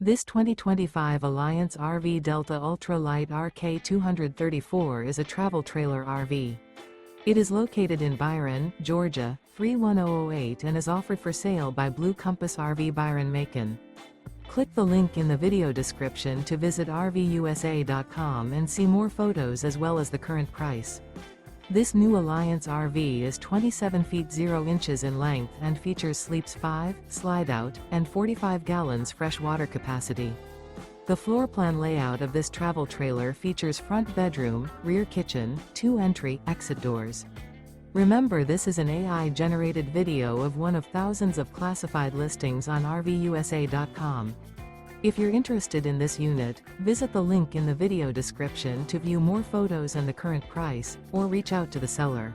This 2025 Alliance RV Delta Ultra Lite RK234 is a travel trailer RV. It is located in Byron, Georgia, 31008 and is offered for sale by Blue Compass RV Byron-Macon. Click the link in the video description to visit RVUSA.com and see more photos as well as the current price. This new Alliance RV is 27 feet 0 inches in length and features sleeps 5, slide-out, and 45 gallons fresh water capacity. The floor plan layout of this travel trailer features front bedroom, rear kitchen, 2 entry, exit doors. Remember, this is an AI-generated video of one of thousands of classified listings on RVUSA.com. If you're interested in this unit, visit the link in the video description to view more photos and the current price, or reach out to the seller.